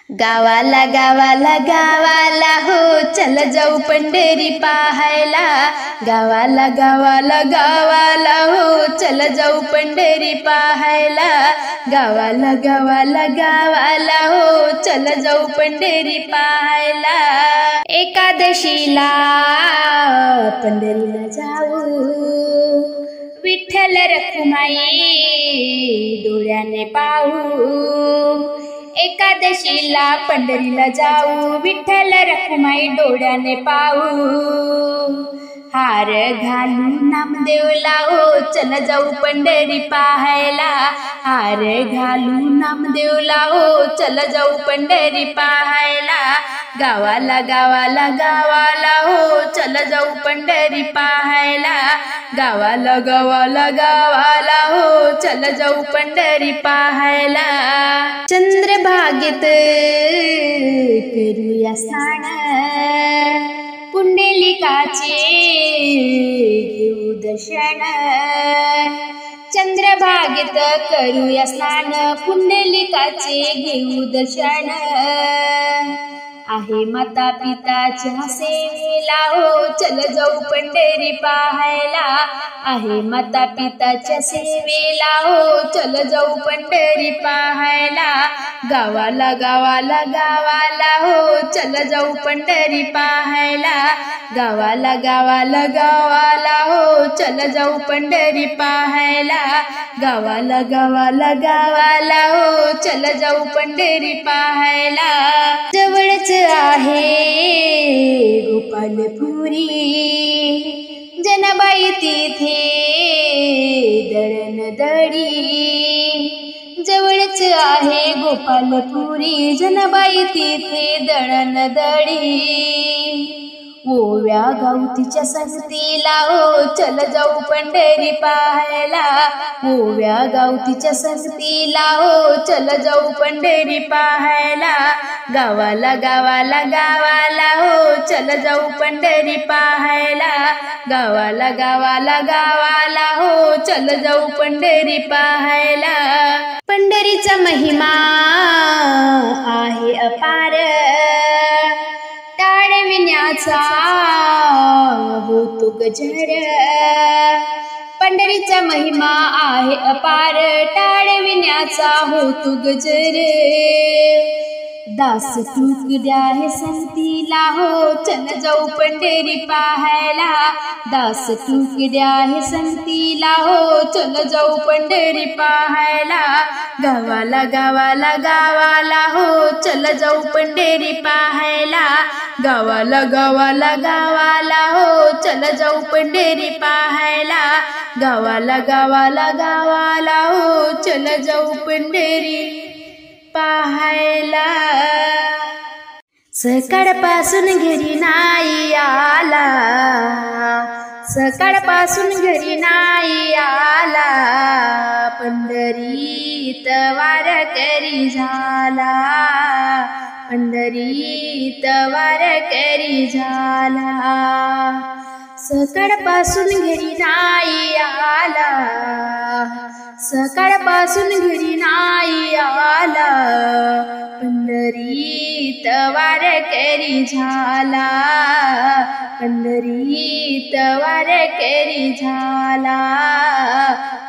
गावाला गावाला गावाला हो चल जाऊ पंढरी पाहायला। गावाला गावाला गावाला हो चल जाऊ पंढरी पाहायला। गावाला गावाला गावाला हो चल जाऊ पंढरी पाहायला। एकादशीला पंढरीला जाऊ, विठ्ठल रखुमाई डोळ्याने पाहू। एकादशीला पंढरीला जाऊ, विठ्ठल रखुमाई डोळ्याने पाहू। हार घालू नामदेवला हो चल जाऊ पंढरी पाहायला। हार घालू नामदेवला हो चल जाऊ पंढरी पाहायला। गावाला गावाला गावाला हो चल जाऊ पंढरी पाहायला। गावाला गावाला गावाला हो चल जाऊ पंढरी पाहायला। चंद्रभागेत करूया स्नान, पुंडलिकाचे घेऊ दर्शन। चंद्रभागेत करूया स्नान, पुंडलिकाचे घेऊ दर्शन। आहे माता पिताच्या सेवेला हो चल जाऊ पंढरी पाहायला। आहे माता पिताच्या सेवेला हो चल जाऊ पंढरी पाहायला। गावाला गावाला गावाला हो चल जाऊ पंढरी पाहायला। गावाला गावाला गावाला हो चल जाऊ पंढरी पाहायला। गावाला गावाला गावाला हो चल जाऊ पंढरी पाहायला। जवळच आहे गोपालपुरी, जनाबाई तिथे दळणदळी। जवळच आहे गोपालपुरी, जनाबाई तिथे दळणदळी। ओव्या गावतीच्या संगतीला हो चल जाऊ पंढरी पाहायला। ओव्या गावतीच्या संगतीला हो चल जाऊ पंढरी पाहायला। गावाला गावाला गावाला हो चल जाऊ पंढरी पाहायला। गावाला गावाला गावाला हो चल जाऊ पंढरी पाहायला। पंढरीचा महिमा आहे अपार, टाळविण्याचा होतो गजर। पंढरीचा महिमा आहे अपार, टाळविण्याचा होतो गजर। दास तुकड्या हे संगतीला हो चल जाऊ पंढरी पाहायला। दास तुकड्या हे संगतीला हो चल जाऊ पंढरी पाहायला। गावाला गावाला गावाला हो चल जाऊ पंढरी पाहायला। गावाला गावाला गावाला हो चल जाऊ पंढरी पाहायला। गावाला गावाला गावाला हो चल जाऊ पंढरी पाहायला। सकाळपासून घरी नाही आला, सकाळपासून घरी नाही आला। पंढरीत वारकरी झाला, पंढरीत वारकरी झाला। सकाळपासून घरी नाही आला, सकाळपासून घरी नाही आला। पंढरीत वारकरी झाला, पंढरीत वारकरी झाला।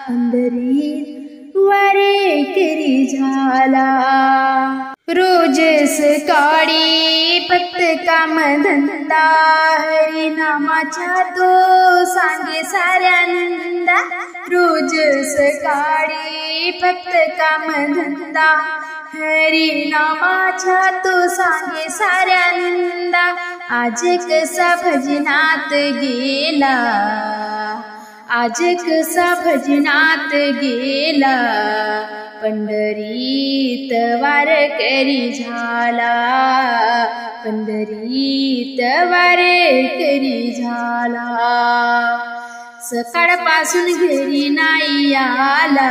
पंढरीत वारकरी झाला। रोज सकाळी फक्त काम धंदा, हरिनामाच्या तो सांगे साऱ्यांदा। रोज सकाळी फक्त काम धंदा, हरिनामाच्या तो सांगे साऱ्यांदा। आज कसा भजनात गेला, आज कसा भजनात गेला। पंढरीत वारकरी झाला, पंढरीत वारकरी झाला। सकाळपासून घरी नाही आला,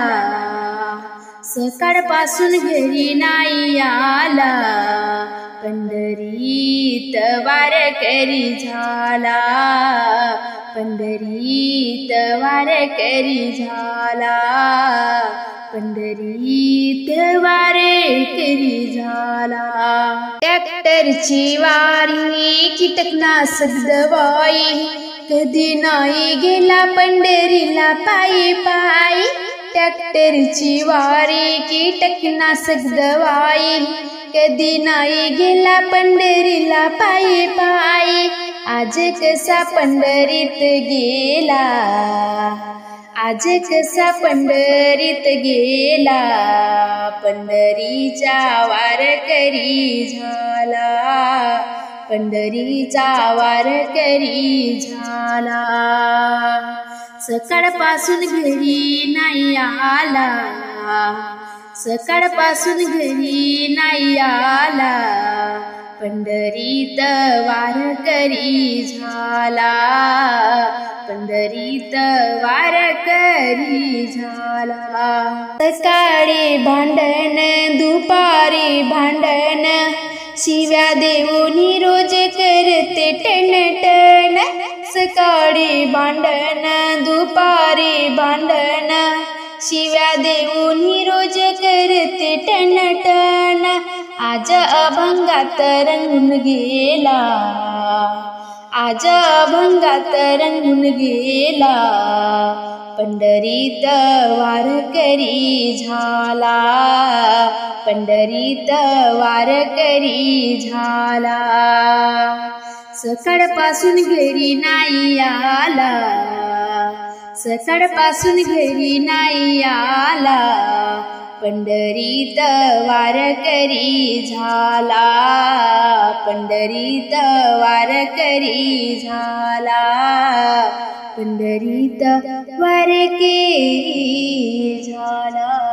सकाळपासून घरी नाही आला। पंढरीत वारकरी झाला, पंढरीत वारकरी झाला। पंढरीत वारकरी झाला. ट्रॅक्टरची वारी कीटकनाशक दवाई कधी नाही गेला पंढरीला पायी पायी. ट्रॅक्टरची वारी कीटकनाशक दवाई कधी नाही गेला पंढरीला पायी पायी. आज कसा पंढरीत गेला, आज कसा पंढरीत गेला, पंढरीचा वारकरी झाला, पंढरीचा वारकरी झाला. सकाळपासून घरी नाही आला, सकाळपासून घरी नाही आला, पंढरीत वारकरी झाला, पंढरीत वारकरी झाला. सकाळी भांडण दुपारी भांडण, शिव्या देऊन रोज करते टणटण. सकाळी भांडण दुपारी भांडण, शिव्या देऊन रोज करते टणटण. आज अभंगात रंगून गेला, आज अभंगात रंगून गेला, पंढरीत वारकरी झाला, पंढरीत वारकरी झाला. सकाळपासून घरी नाही आला, सकाळपासून घरी नाही आला, पंढरीत वारकरी झाला, पंढरीत वारकरी झाला, पंढरीत वारकरी झाला.